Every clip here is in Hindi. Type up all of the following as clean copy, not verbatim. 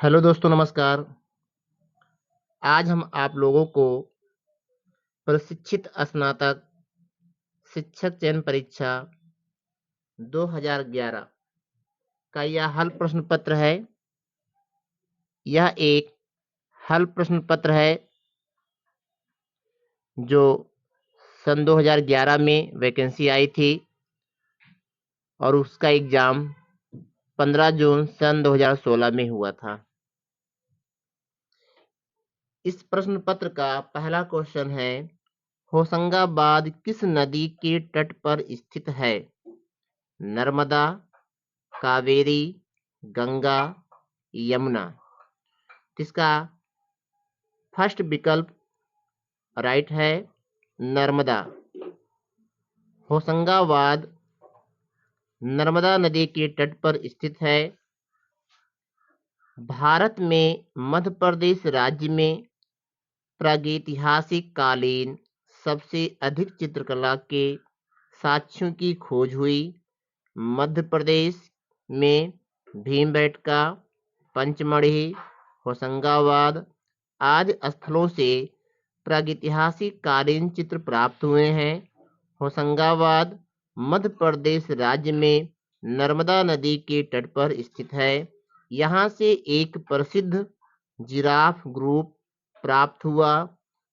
हेलो दोस्तों, नमस्कार। आज हम आप लोगों को प्रशिक्षित स्नातक शिक्षक चयन परीक्षा 2011 का यह हल प्रश्न पत्र है। यह एक हल प्रश्न पत्र है जो सन 2011 में वैकेंसी आई थी और उसका एग्ज़ाम 15 जून सन 2016 में हुआ था। इस प्रश्न पत्र का पहला क्वेश्चन है, होशंगाबाद किस नदी के तट पर स्थित है? नर्मदा, कावेरी, गंगा, यमुना। इसका फर्स्ट विकल्प राइट है, नर्मदा। होशंगाबाद नर्मदा नदी के तट पर स्थित है। भारत में मध्य प्रदेश राज्य में प्रागैतिहासिक कालीन सबसे अधिक चित्रकला के साक्ष्यों की खोज हुई। मध्य प्रदेश में भीमबेटका, पंचमढ़ी, होशंगाबाद आदि स्थलों से प्रागैतिहासिक कालीन चित्र प्राप्त हुए हैं। होशंगाबाद मध्य प्रदेश राज्य में नर्मदा नदी के तट पर स्थित है। यहाँ से एक प्रसिद्ध जिराफ ग्रुप प्राप्त हुआ।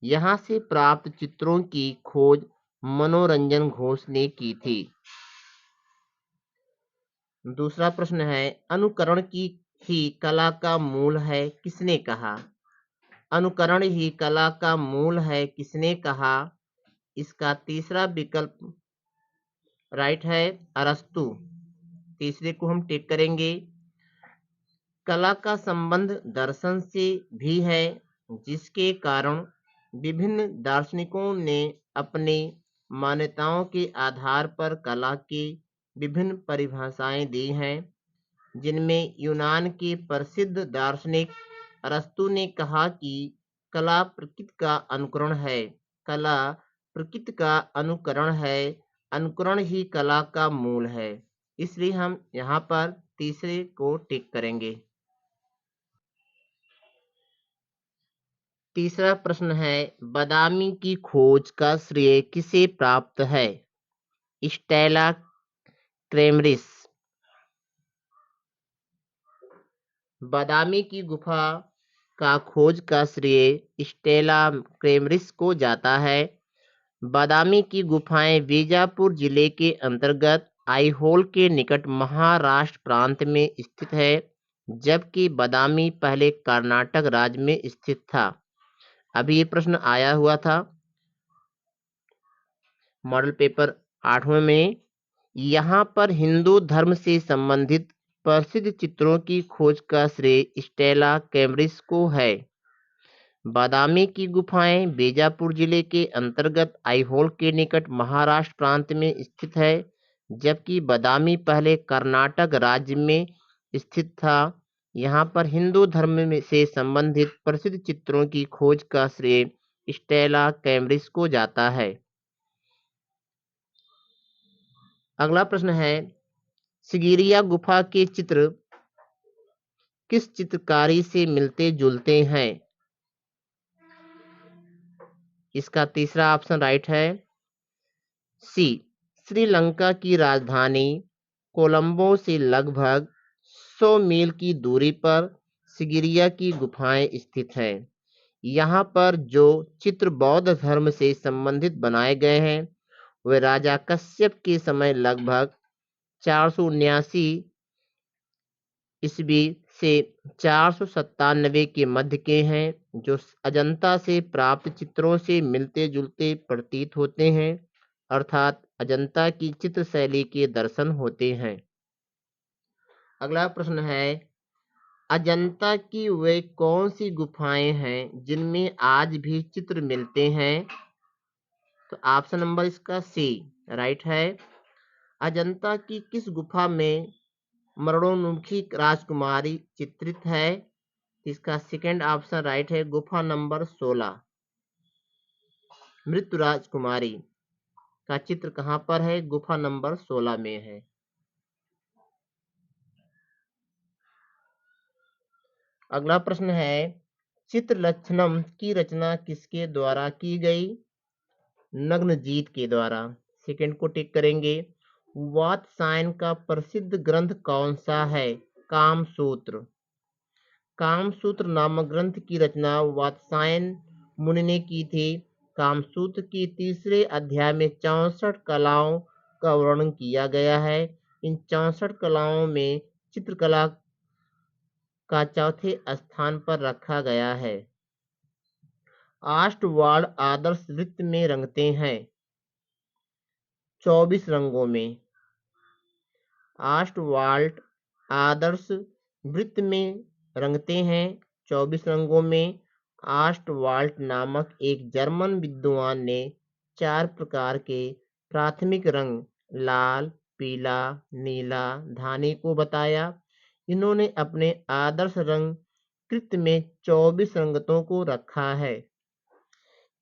यहाँ से प्राप्त चित्रों की खोज मनोरंजन घोष ने की थी। दूसरा प्रश्न है, अनुकरण की ही कला का मूल है, किसने कहा? अनुकरण ही कला का मूल है, किसने कहा? इसका तीसरा विकल्प राइट है, अरस्तु। तीसरे को हम टिक करेंगे। कला का संबंध दर्शन से भी है, जिसके कारण विभिन्न दार्शनिकों ने अपनी मान्यताओं के आधार पर कला की विभिन्न परिभाषाएं दी हैं, जिनमें यूनान के प्रसिद्ध दार्शनिक अरस्तु ने कहा कि कला प्रकृति का अनुकरण है। कला प्रकृति का अनुकरण है, अनुकरण ही कला का मूल है। इसलिए हम यहाँ पर तीसरे को टिक करेंगे। तीसरा प्रश्न है, बादामी की खोज का श्रेय किसे प्राप्त है? स्टेला क्रेमरिस। बादामी की गुफा का खोज का श्रेय स्टेला क्रेमरिस को जाता है। बादामी की गुफाएं बीजापुर जिले के अंतर्गत आईहोल के निकट महाराष्ट्र प्रांत में स्थित है, जबकि बादामी पहले कर्नाटक राज्य में स्थित था। अभी ये प्रश्न आया हुआ था मॉडल पेपर 8वें में। यहाँ पर हिंदू धर्म से संबंधित प्रसिद्ध चित्रों की खोज का श्रेय स्टेला कैमरिस को है। बादामी की गुफाएं बीजापुर जिले के अंतर्गत आईहोल के निकट महाराष्ट्र प्रांत में स्थित है, जबकि बादामी पहले कर्नाटक राज्य में स्थित था। यहाँ पर हिंदू धर्म में से संबंधित प्रसिद्ध चित्रों की खोज का श्रेय स्टेला कैमरिस को जाता है। अगला प्रश्न है, सिगिरिया गुफा के चित्र किस चित्रकारी से मिलते जुलते हैं? इसका तीसरा ऑप्शन राइट है, सी। श्रीलंका की राजधानी कोलंबो से लगभग 100 मील की दूरी पर सिगिरिया की गुफाएं स्थित हैं। यहाँ पर जो चित्र बौद्ध धर्म से संबंधित बनाए गए हैं, वे राजा कश्यप के समय लगभग 479 ईस्वी से 497 के मध्य के हैं, जो अजंता से प्राप्त चित्रों से मिलते जुलते प्रतीत होते हैं, अर्थात अजंता की चित्र शैली के दर्शन होते हैं। अगला प्रश्न है, अजंता की वे कौन सी गुफाएं हैं जिनमें आज भी चित्र मिलते हैं? तो ऑप्शन नंबर इसका सी राइट है। अजंता की किस गुफा में मरणोन्मुखी राजकुमारी चित्रित है? इसका सेकंड ऑप्शन राइट है, गुफा नंबर 16। मृत्यु राजकुमारी का चित्र कहाँ पर है? गुफा नंबर 16 में है। अगला प्रश्न है, चित्रलक्षणम की रचना किसके द्वारा की गई? नग्नजीत के द्वारा। सेकंड को टिक करेंगे। वात्स्यायन का प्रसिद्ध ग्रंथ कौन सा है? कामसूत्र। कामसूत्र नामक ग्रंथ की रचना वात्स्यायन मुनि ने की थी। कामसूत्र की तीसरे अध्याय में 64 कलाओं का वर्णन किया गया है। इन 64 कलाओं में चित्रकला का चौथे स्थान पर रखा गया है। ऑस्टवाल्ड आदर्श वृत्त में रंगते हैं 24 रंगों में। ऑस्टवाल्ड आदर्श वृत्त में रंगते हैं 24 रंगों में। ऑस्टवाल्ड नामक एक जर्मन विद्वान ने 4 प्रकार के प्राथमिक रंग लाल, पीला, नीला, धानी को बताया। इन्होंने अपने आदर्श रंग कृत में 24 रंगतों को रखा है।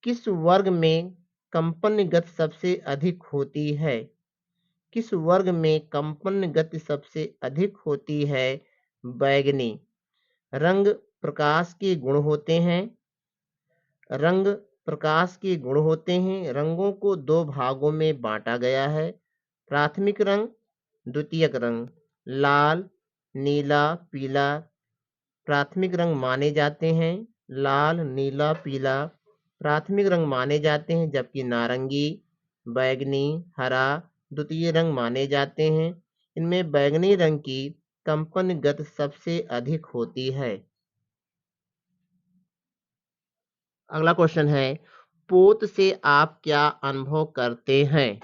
किस वर्ग में कंपन गति सबसे अधिक होती है? किस वर्ग में कंपन गति सबसे अधिक होती है? बैगनी। रंग प्रकाश के गुण होते हैं। रंग प्रकाश के गुण होते हैं। रंगों को 2 भागों में बांटा गया है, प्राथमिक रंग, द्वितीयक रंग। लाल, नीला, पीला प्राथमिक रंग माने जाते हैं। लाल, नीला, पीला प्राथमिक रंग माने जाते हैं, जबकि नारंगी, बैगनी, हरा द्वितीय रंग माने जाते हैं। इनमें बैगनी रंग की कंपन गति सबसे अधिक होती है। अगला क्वेश्चन है, पोत से आप क्या अनुभव करते हैं?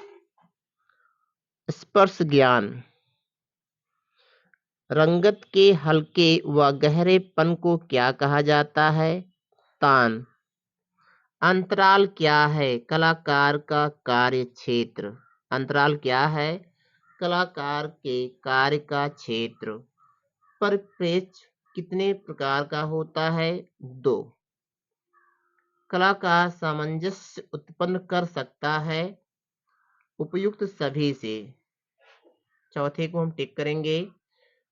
स्पर्श ज्ञान। रंगत के हल्के व गहरेपन को क्या कहा जाता है? तान। अंतराल क्या है? कलाकार का कार्य क्षेत्र। अंतराल क्या है? कलाकार के कार्य का क्षेत्र। परिप्रेक्ष्य कितने प्रकार का होता है? 2। कलाकार सामंजस्य उत्पन्न कर सकता है उपयुक्त सभी से। चौथे को हम टिक करेंगे।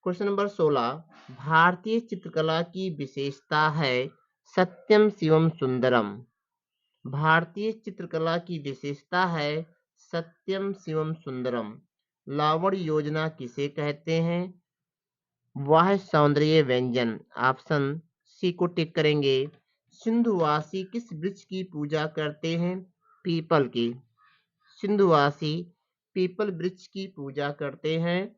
क्वेश्चन नंबर 16, भारतीय चित्रकला की विशेषता है सत्यम शिवम सुंदरम। भारतीय चित्रकला की विशेषता है सत्यम शिवम सुंदरम। लावण्य योजना किसे कहते हैं? वाह सौंदर्य व्यंजन। ऑप्शन सी को टिक करेंगे। सिंधुवासी किस वृक्ष की पूजा करते हैं? पीपल की। सिंधुवासी पीपल वृक्ष की पूजा करते हैं।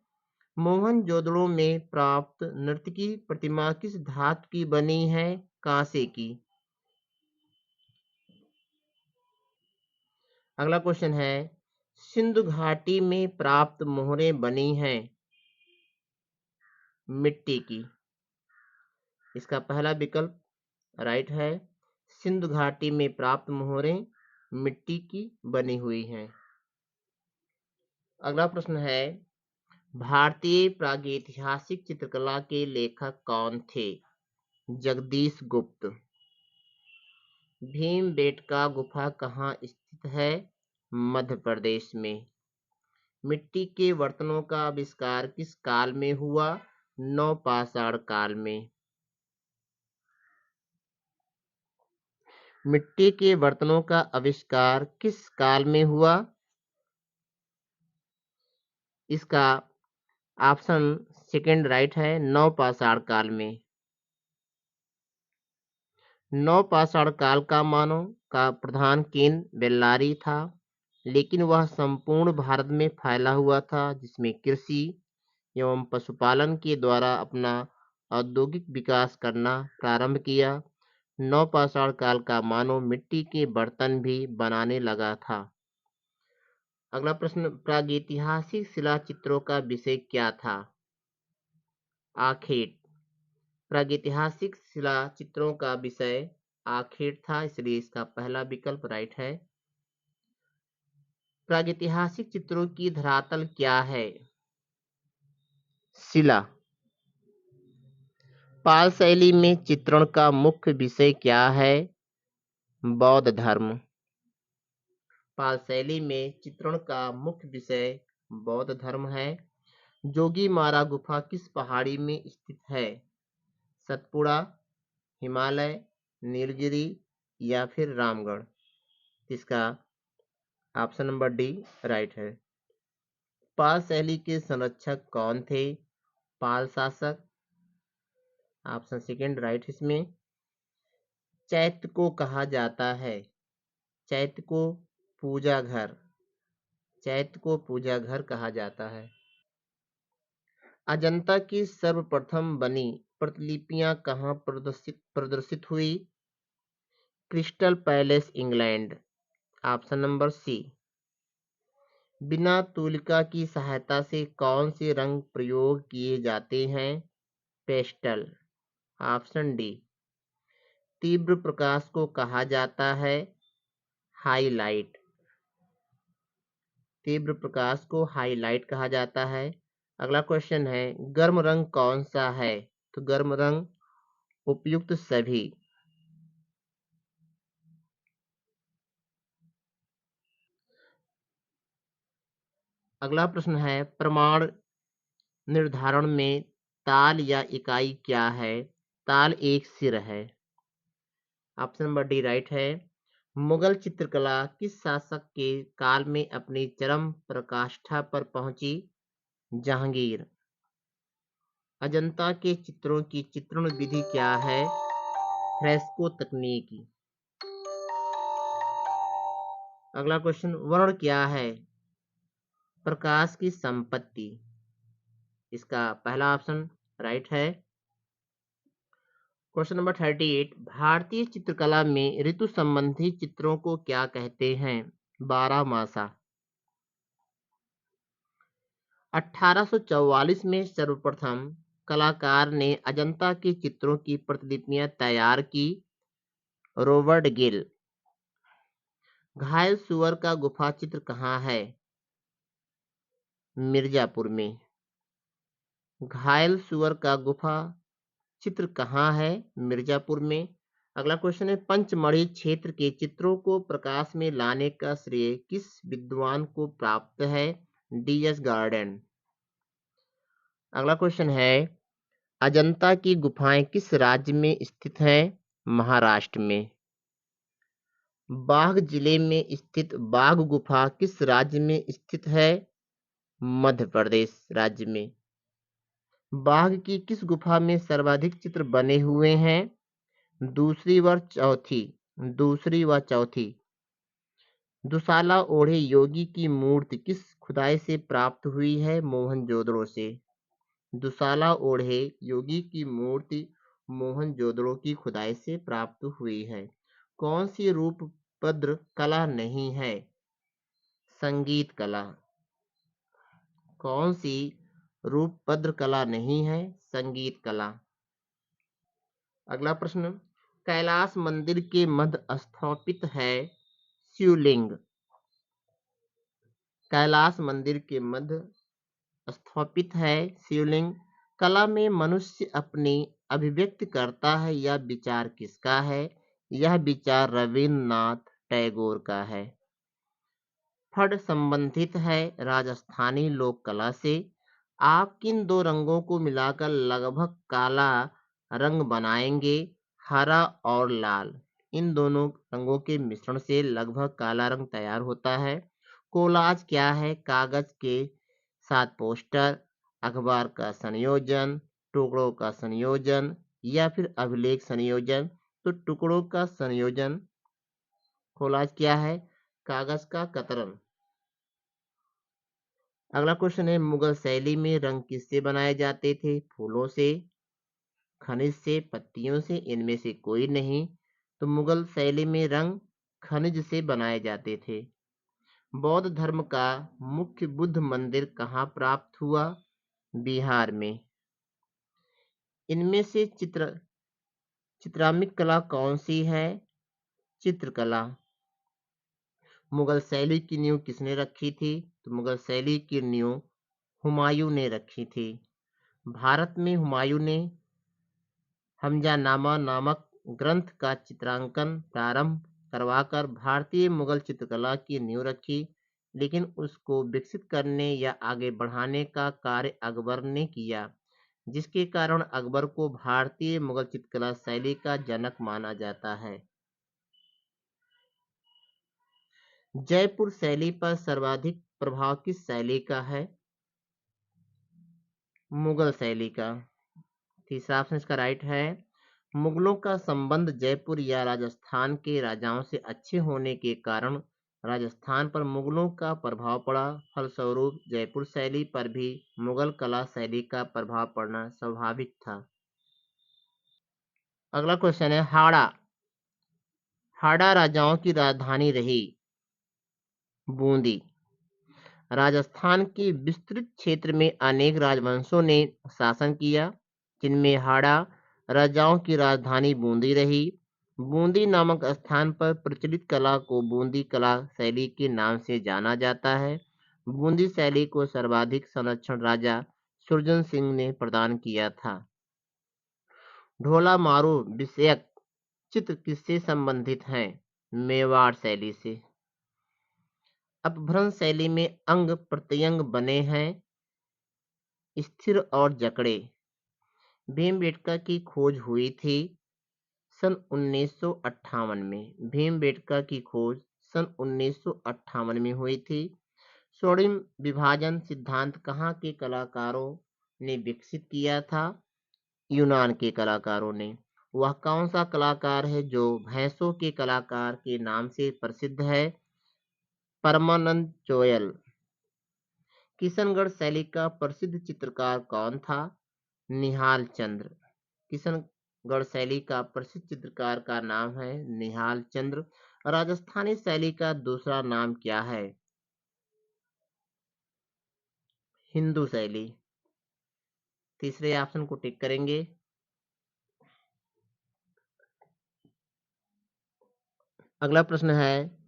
मोहनजोदड़ो में प्राप्त नर्तकी प्रतिमा किस धातु की बनी है? कांसे की। अगला क्वेश्चन है, सिंधु घाटी में प्राप्त मोहरें बनी हैं मिट्टी की। इसका पहला विकल्प राइट है। सिंधु घाटी में प्राप्त मोहरें मिट्टी की बनी हुई हैं। अगला प्रश्न है, भारतीय प्रागैतिहासिक चित्रकला के लेखक कौन थे? जगदीश गुप्त। भीमबेटका गुफा कहाँ स्थित है? मध्य प्रदेश में। मिट्टी के बर्तनों का आविष्कार किस काल में हुआ? नवपाषाण काल में। मिट्टी के बर्तनों का आविष्कार किस काल में हुआ? इसका ऑप्शन सेकंड राइट है, नवपाषाण काल में। नवपाषाण काल का मानव का प्रधान केंद्र बेल्लारी था, लेकिन वह संपूर्ण भारत में फैला हुआ था, जिसमें कृषि एवं पशुपालन के द्वारा अपना औद्योगिक विकास करना प्रारंभ किया। नवपाषाण काल का मानव मिट्टी के बर्तन भी बनाने लगा था। अगला प्रश्न, प्रागैतिहासिक शिलाचित्रों का विषय क्या था? आखेट। प्रागैतिहासिक शिलाचित्रों का विषय आखेट था, इसलिए इसका पहला विकल्प राइट है। प्रागैतिहासिक चित्रों की धरातल क्या है? शिला। पाल शैली में चित्रण का मुख्य विषय क्या है? बौद्ध धर्म। पाल शैली में चित्रण का मुख्य विषय बौद्ध धर्म है। जोगीमारा गुफा किस पहाड़ी में स्थित है? सतपुड़ा, हिमालय, नीलगिरी या फिर रामगढ़। इसका ऑप्शन नंबर डी राइट है। पाल शैली के संरक्षक कौन थे? पाल शासक। ऑप्शन सेकंड राइट इसमें। चैत्य को कहा जाता है? चैत्य को पूजा घर। चैत्य को पूजा घर कहा जाता है। अजंता की सर्वप्रथम बनी प्रतिलिपियां कहाँ प्रदर्शित हुई? Crystal Palace, England. Option number C. बिना तुलिका की सहायता से कौन से रंग प्रयोग किए जाते हैं? पेस्टल। Option D. तीव्र प्रकाश को कहा जाता है? हाईलाइट। तीव्र प्रकाश को हाईलाइट कहा जाता है। अगला क्वेश्चन है, गर्म रंग कौन सा है? तो गर्म रंग उपयुक्त सभी। अगला प्रश्न है, प्रमाण निर्धारण में ताल या इकाई क्या है? ताल एक सिर है। ऑप्शन नंबर डी राइट है। मुगल चित्रकला किस शासक के काल में अपनी चरम प्रकाष्ठा पर पहुंची? जहांगीर। अजंता के चित्रों की चित्रण विधि क्या है? फ्रेस्को तकनीक। अगला क्वेश्चन, वर्ण क्या है? प्रकाश की संपत्ति। इसका पहला ऑप्शन राइट है। क्वेश्चन नंबर 38, भारतीय चित्रकला में ऋतु संबंधी चित्रों को क्या कहते हैं? 12 मासा। 1844 में सर्वप्रथम कलाकार ने अजंता के चित्रों की प्रतिलिपियां तैयार की? रॉबर्ट गिल। घायल सुअर का गुफा चित्र कहाँ है? मिर्जापुर में। घायल सुअर का गुफा चित्र कहाँ है? मिर्जापुर में। अगला क्वेश्चन है, पंचमढ़ी क्षेत्र के चित्रों को प्रकाश में लाने का श्रेय किस विद्वान को प्राप्त है? डी.एस. गार्डन। अगला क्वेश्चन है, अजंता की गुफाएं किस राज्य में स्थित हैं? महाराष्ट्र में। बाघ जिले में स्थित बाघ गुफा किस राज्य में स्थित है? मध्य प्रदेश राज्य में। बाघ की किस गुफा में सर्वाधिक चित्र बने हुए हैं? दूसरी व चौथी। दुशाला ओढ़े योगी की मूर्ति किस खुदाई से प्राप्त हुई है? मोहनजोदड़ो से। दुशाला ओढ़े योगी की मूर्ति मोहनजोदड़ो की खुदाई से प्राप्त हुई है। कौन सी रूपभद्र कला नहीं है? संगीत कला। कौन सी रूपभद्र कला नहीं है? संगीत कला। अगला प्रश्न, कैलाश मंदिर के मध्य स्थापित है शिवलिंग। कैलाश मंदिर के मध्य स्थापित है शिवलिंग। कला में मनुष्य अपनी अभिव्यक्ति करता है, यह विचार किसका है? यह विचार रविन्द्रनाथ टैगोर का है। फड़ संबंधित है राजस्थानी लोक कला से। आप किन दो रंगों को मिलाकर लगभग काला रंग बनाएंगे? हरा और लाल। इन दोनों रंगों के मिश्रण से लगभग काला रंग तैयार होता है। कोलाज क्या है? कागज के साथ पोस्टर, अखबार का संयोजन, टुकड़ों का संयोजन या फिर अभिलेख संयोजन। तो टुकड़ों का संयोजन। कोलाज क्या है? कागज का कतरन। अगला क्वेश्चन है, मुगल शैली में रंग किससे बनाए जाते थे? फूलों से, खनिज से, पत्तियों से, इनमें से कोई नहीं। तो मुगल शैली में रंग खनिज से बनाए जाते थे। बौद्ध धर्म का मुख्य बुद्ध मंदिर कहाँ प्राप्त हुआ? बिहार में। इनमें से चित्रामिक कला कौन सी है? चित्रकला। मुगल शैली की नींव किसने रखी थी? तो मुगल शैली की नींव हुमायूं ने रखी थी। भारत में हुमायूं ने हमजानामा नामक ग्रंथ का चित्रांकन प्रारंभ करवाकर भारतीय मुगल चित्रकला की नींव रखी, लेकिन उसको विकसित करने या आगे बढ़ाने का कार्य अकबर ने किया। जिसके कारण अकबर को भारतीय मुगल चित्रकला शैली का जनक माना जाता है। जयपुर शैली पर सर्वाधिक प्रभाव किस शैली का है? मुगल शैली का। तीसरा ऑप्शन इसका राइट है। मुगलों का संबंध जयपुर या राजस्थान के राजाओं से अच्छे होने के कारण राजस्थान पर मुगलों का प्रभाव पड़ा। फलस्वरूप जयपुर शैली पर भी मुगल कला शैली का प्रभाव पड़ना स्वाभाविक था। अगला क्वेश्चन है हाड़ा। हाड़ा राजाओं की राजधानी रही। बूंदी। राजस्थान के विस्तृत क्षेत्र में अनेक राजवंशों ने शासन किया, जिनमें हाड़ा राजाओं की राजधानी बूंदी रही। बूंदी नामक स्थान पर प्रचलित कला को बूंदी कला शैली के नाम से जाना जाता है। बूंदी शैली को सर्वाधिक संरक्षण राजा सुरजन सिंह ने प्रदान किया था। ढोला मारू विषयक चित्र किससे संबंधित हैं? मेवाड़ शैली से। अपभ्रंश शैली में अंग प्रत्यंग बने हैं स्थिर और जकड़े। भीमबेटका की खोज हुई थी सन 1958 में। भीमबेटका की खोज सन 1958 में हुई थी। स्वर्णिम विभाजन सिद्धांत कहाँ के कलाकारों ने विकसित किया था? यूनान के कलाकारों ने। वह कौन सा कलाकार है जो भैंसों के कलाकार के नाम से प्रसिद्ध है? परमानंद चोयल। किशनगढ़ शैली का प्रसिद्ध चित्रकार कौन था? निहाल चंद्र। किशनगढ़ शैली का प्रसिद्ध चित्रकार का नाम है निहाल चंद्र। राजस्थानी शैली का दूसरा नाम क्या है? हिंदू शैली। तीसरे ऑप्शन को टिक करेंगे। अगला प्रश्न है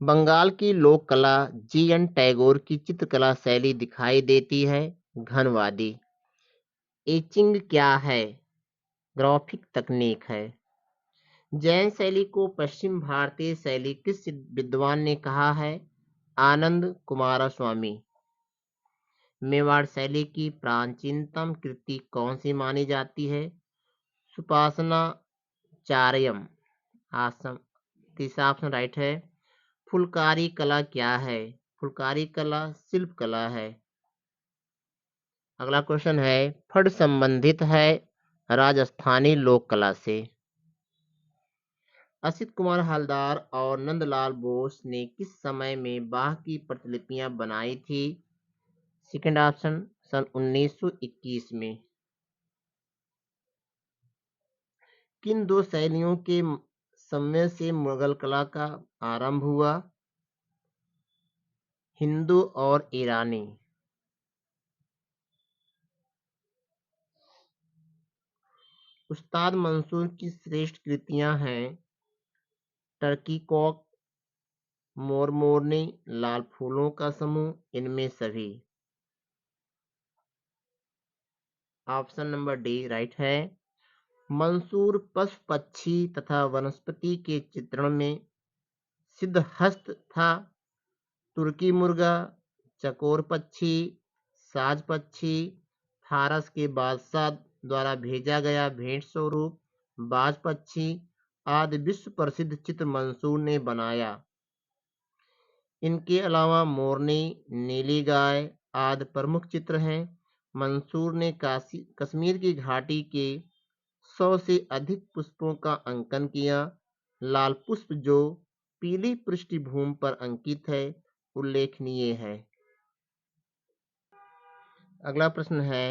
बंगाल की लोक कला जी.एन. टैगोर की चित्रकला शैली दिखाई देती है घनवादी। एचिंग क्या है? ग्राफिक तकनीक है। जैन शैली को पश्चिम भारतीय शैली किस विद्वान ने कहा है? आनंद कुमारस्वामी। मेवाड़ शैली की प्राचीनतम कृति कौन सी मानी जाती है? सुपासना चार्यम। आसम। तीसरा ऑप्शन राइट है। फुलकारी कला क्या है? फुलकारी कला शिल्प कला है। अगला क्वेश्चन है फड़ संबंधित है राजस्थानी लोक कला से। असित कुमार हलदार और नंदलाल बोस ने किस समय में बाघ की प्रतिलिपियां बनाई थी? सेकंड ऑप्शन सन 1921 में। किन दो शैलियों के समय से मुगल कला का आरंभ हुआ? हिंदू और ईरानी। उस्ताद मंसूर की श्रेष्ठ कृतियां हैं टर्की कॉक, मोर मोरनी, लाल फूलों का समूह, इनमें सभी। ऑप्शन नंबर डी राइट है। मंसूर पशु पक्षी तथा वनस्पति के चित्रण में सिद्धहस्त था। तुर्की मुर्गा, चकोर पक्षी, साज पक्षी, फारस के बादशाह द्वारा भेजा गया भेंट स्वरूप बाज पक्षी आदि विश्व प्रसिद्ध चित्र मंसूर ने बनाया। इनके अलावा मोरनी, नीली गाय आदि प्रमुख चित्र हैं। मंसूर ने कश्मीर की घाटी के 100 से अधिक पुष्पों का अंकन किया। लाल पुष्प जो पीली पृष्ठभूमि पर अंकित है उल्लेखनीय है। अगला प्रश्न है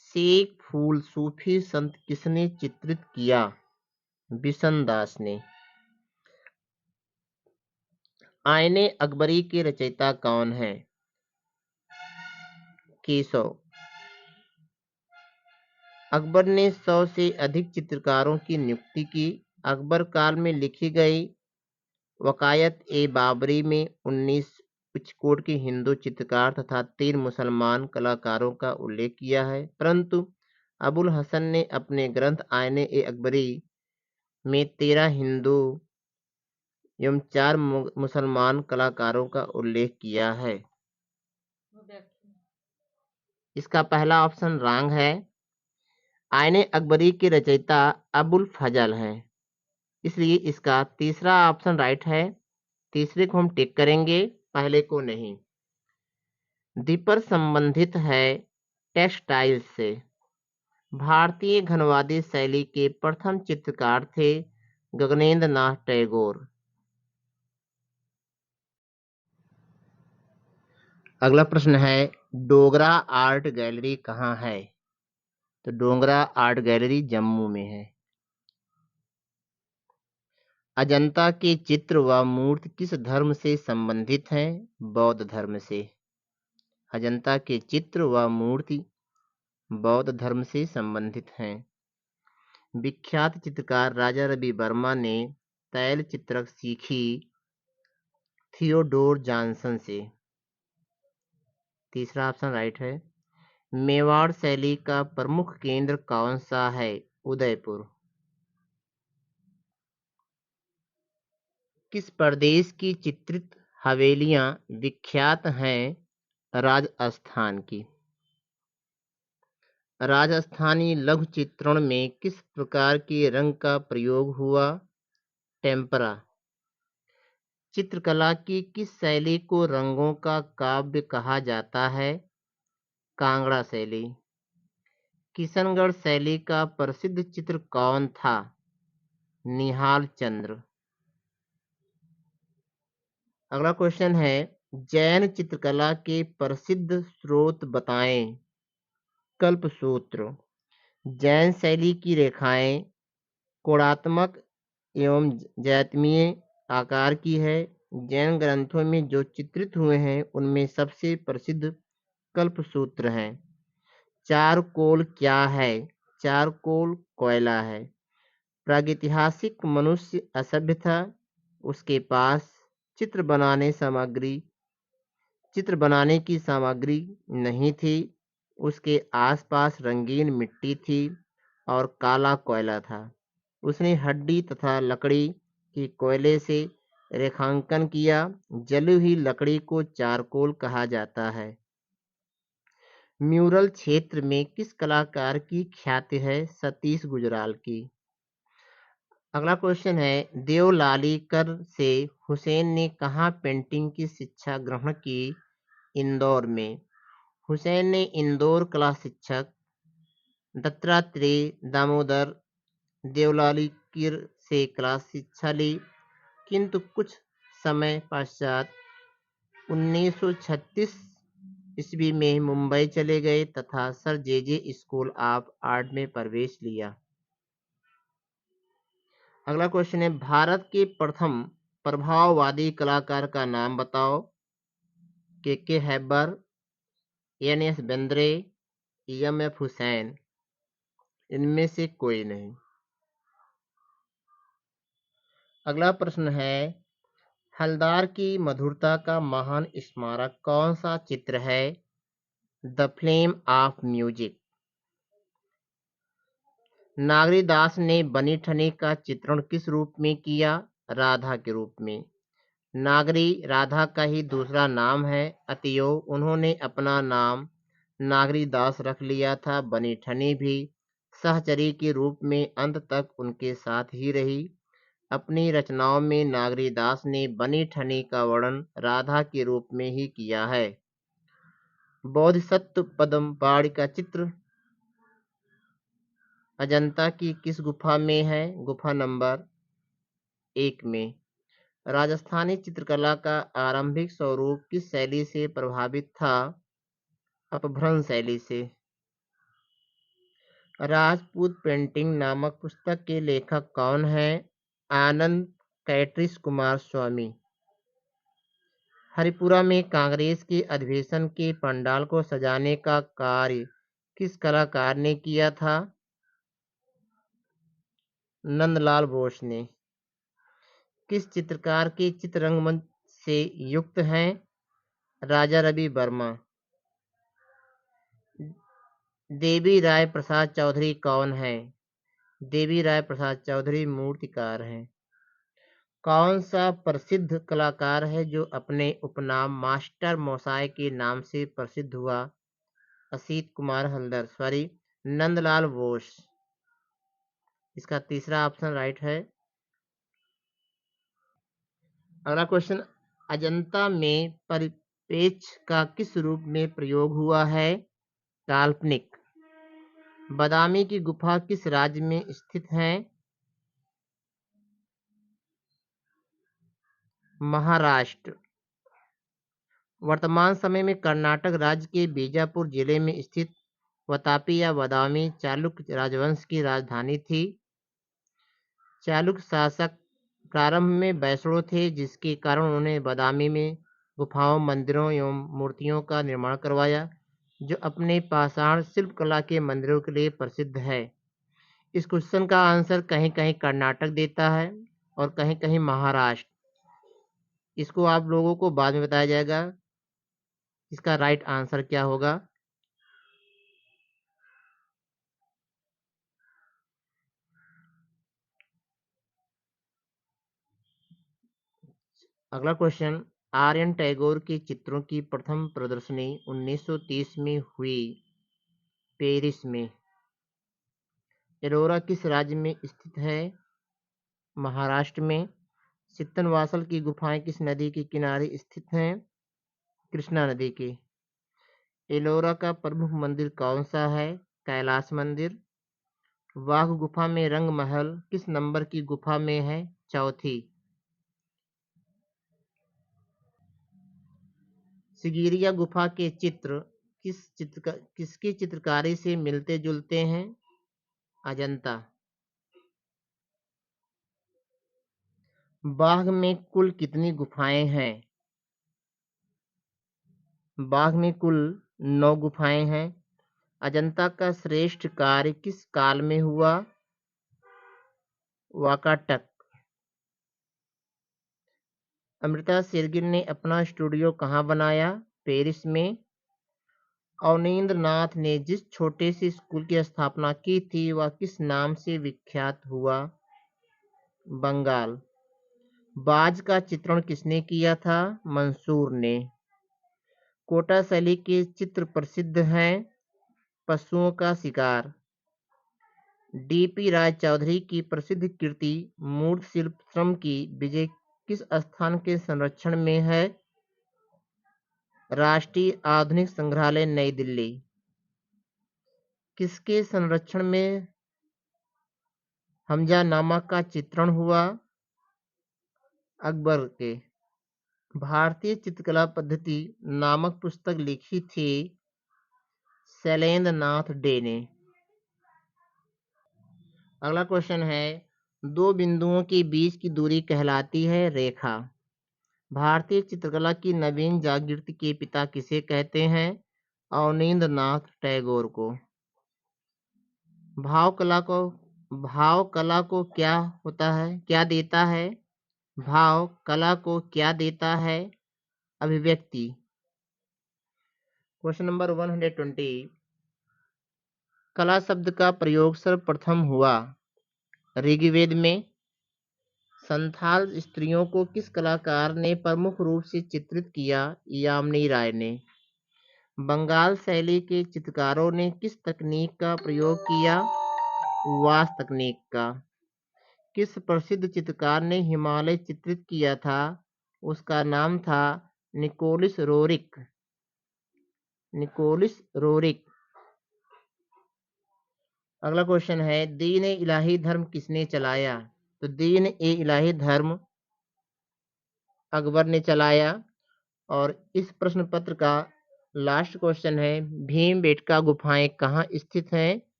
शेख फूल सूफी संत किसने चित्रित किया? बिशन दास ने। आईने अकबरी के रचयिता कौन है? केशव। अकबर ने 100 से अधिक चित्रकारों की नियुक्ति की। अकबर काल में लिखी गई वकायत ए बाबरी में 19 उच्चकोट के हिंदू चित्रकार तथा 3 मुसलमान कलाकारों का उल्लेख किया है, परंतु अबुल हसन ने अपने ग्रंथ आईने ए अकबरी में 13 हिंदू एवं 4 मुसलमान कलाकारों का उल्लेख किया है। इसका पहला ऑप्शन रॉन्ग है। आईने अकबरी के रचयिता अबुल फजल हैं, इसलिए इसका तीसरा ऑप्शन राइट है। तीसरे को हम टिक करेंगे, पहले को नहीं। दीपर संबंधित है टेक्सटाइल से। भारतीय घनवादी शैली के प्रथम चित्रकार थे गगनेंद्र नाथ टैगोर। अगला प्रश्न है, डोगरा आर्ट गैलरी कहाँ है? तो डोगरा आर्ट गैलरी जम्मू में है। अजंता के चित्र व मूर्ति किस धर्म से संबंधित हैं? बौद्ध धर्म से। अजंता के चित्र व मूर्ति बौद्ध धर्म से संबंधित हैं। विख्यात चित्रकार राजा रवि वर्मा ने तैल चित्रक सीखी थियोडोर जॉनसन से। तीसरा ऑप्शन राइट है। मेवाड़ शैली का प्रमुख केंद्र कौन सा है? उदयपुर। किस प्रदेश की चित्रित हवेलियां विख्यात हैं? राजस्थान की। राजस्थानी लघु चित्रण में किस प्रकार के रंग का प्रयोग हुआ? टेम्परा। चित्रकला की किस शैली को रंगों का काव्य कहा जाता है? कांगड़ा शैली। किशनगढ़ शैली का प्रसिद्ध चित्र कौन था? निहाल चंद्र। अगला क्वेश्चन है, जैन चित्रकला के प्रसिद्ध स्रोत बताएं। कल्पसूत्र। जैन शैली की रेखाएं कोणात्मक एवं ज्यामितीय आकार की है। जैन ग्रंथों में जो चित्रित हुए हैं उनमें सबसे प्रसिद्ध कल्पसूत्र हैं। चारकोल क्या है? चारकोल कोयला है। प्रागैतिहासिक मनुष्य असभ्य था। उसके पास चित्र बनाने की सामग्री नहीं थी। उसके आसपास रंगीन मिट्टी थी और काला कोयला था। उसने हड्डी तथा लकड़ी के कोयले से रेखांकन किया। जली हुई लकड़ी को चारकोल कहा जाता है। म्यूरल क्षेत्र में किस कलाकार की ख्याति है? सतीश गुजराल की। अगला क्वेश्चन है, देवलाली कर से हुसैन ने कहाँ पेंटिंग की शिक्षा ग्रहण की? इंदौर में। हुसैन ने इंदौर कला शिक्षक दत्तात्रेय दामोदर देवलालीकर से कला शिक्षा ली, किंतु कुछ समय पश्चात 1936 ईस्वी में मुंबई चले गए तथा sir J school of art में प्रवेश लिया। अगला क्वेश्चन है, भारत के प्रथम प्रभाववादी कलाकार का नाम बताओ। के Haber, NS. Bendre, MF. Hussain. इनमें से कोई नहीं। अगला प्रश्न है, हलदार की मधुरता का महान स्मारक कौन सा चित्र है? The flame of music. Nagridas ने बनी ठनी का चित्रण किस रूप में किया? राधा के रूप में। नागरी राधा का ही दूसरा नाम है, अतएव उन्होंने अपना नाम नागरीदास रख लिया था। बनी ठनी भी सहचरी के रूप में अंत तक उनके साथ ही रही। अपनी रचनाओं में नागरीदास ने बनी ठनी का वर्णन राधा के रूप में ही किया है। बोधिसत्व पद्मपाणि का चित्र अजंता की किस गुफा में है? गुफा नंबर 1 में। राजस्थानी चित्रकला का आरंभिक स्वरूप किस शैली से प्रभावित था? अपभ्रंश शैली से। राजपूत पेंटिंग नामक पुस्तक के लेखक कौन हैं? आनंद कैटरिस कुमार स्वामी। हरिपुरा में कांग्रेस के अधिवेशन के पंडाल को सजाने का कार्य किस कलाकार ने किया था? नंदलाल बोस ने। किस चित्रकार के चित्र रंगमंच से युक्त हैं? राजा रवि वर्मा। देवी राय प्रसाद चौधरी कौन है? देवी राय प्रसाद चौधरी मूर्तिकार हैं। कौन सा प्रसिद्ध कलाकार है जो अपने उपनाम मास्टर मोसाई के नाम से प्रसिद्ध हुआ? असीत कुमार हल्दर, सॉरी नंदलाल बोस। इसका तीसरा ऑप्शन राइट है। अगला क्वेश्चन, अजंता में परिपेक्ष का किस रूप में प्रयोग हुआ है? काल्पनिक। बादामी की गुफा किस राज्य में स्थित है? महाराष्ट्र। वर्तमान समय में कर्नाटक राज्य के बीजापुर जिले में स्थित वतापी या बादामी चालुक्य राजवंश की राजधानी थी। चालुक्य शासक प्रारंभ में वैष्णव थे, जिसके कारण उन्होंने बादामी में गुफाओं, मंदिरों एवं मूर्तियों का निर्माण करवाया, जो अपने पाषाण शिल्पकला के मंदिरों के लिए प्रसिद्ध है। इस क्वेश्चन का आंसर कहीं कहीं कर्नाटक देता है और कहीं कहीं महाराष्ट्र। इसको आप लोगों को बाद में बताया जाएगा इसका राइट आंसर क्या होगा। अगला क्वेश्चन, आर्यन टैगोर के चित्रों की प्रथम प्रदर्शनी 1930 में हुई पेरिस में। एलोरा किस राज्य में स्थित है? महाराष्ट्र में। सित्तनवासल की गुफाएं किस नदी के किनारे स्थित हैं? कृष्णा नदी के। एलोरा का प्रमुख मंदिर कौन सा है? कैलाश मंदिर। वाघ गुफा में रंग महल किस नंबर की गुफा में है? चौथी। सिगिरिया गुफा के चित्र किसकी चित्रकारी से मिलते जुलते हैं? अजंता। बाघ में कुल कितनी गुफाएं हैं? बाघ में कुल 9 गुफाएं हैं। अजंता का श्रेष्ठ कार्य किस काल में हुआ? वाकाटक। अमृता शेरगिल ने अपना स्टूडियो कहाँ बनाया? पेरिस में। अवनींद्र नाथ ने जिस छोटे से स्कूल की स्थापना की थी, वह किस नाम से विख्यात हुआ? बंगाल। बाज का चित्रण किसने किया था? मंसूर ने। कोटा शैली के चित्र प्रसिद्ध हैं। पशुओं का शिकार। डीपी राय चौधरी की प्रसिद्ध कृति मूर्त शिल्प श्रम की विजय किस स्थान के संरक्षण में है? राष्ट्रीय आधुनिक संग्रहालय, नई दिल्ली। किसके संरक्षण में हमजानामा का चित्रण हुआ? अकबर के। भारतीय चित्रकला पद्धति नामक पुस्तक लिखी थी शैलेंद्र नाथ डे ने। अगला क्वेश्चन है, दो बिंदुओं के बीच की दूरी कहलाती है रेखा। भारतीय चित्रकला की नवीन जागृति के पिता किसे कहते हैं? अवनींद्र नाथ टैगोर को। भाव कला को क्या होता है, क्या देता है? भाव कला को क्या देता है? अभिव्यक्ति। क्वेश्चन नंबर 120, कला शब्द का प्रयोग सर्वप्रथम हुआ ऋग्वेद में। संथाल स्त्रियों को किस कलाकार ने प्रमुख रूप से चित्रित किया? यामिनी राय ने। बंगाल शैली के चित्रकारों ने किस तकनीक का प्रयोग किया? वास तकनीक का। किस प्रसिद्ध चित्रकार ने हिमालय चित्रित किया था? उसका नाम था निकोलस रोरिक। अगला क्वेश्चन है, दीन ए इलाही धर्म किसने चलाया? तो दीन ए इलाही धर्म अकबर ने चलाया। और इस प्रश्न पत्र का लास्ट क्वेश्चन है, भीमबेटका गुफाएं कहाँ स्थित हैं?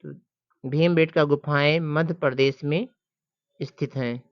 तो भीमबेटका गुफाएं मध्य प्रदेश में स्थित हैं।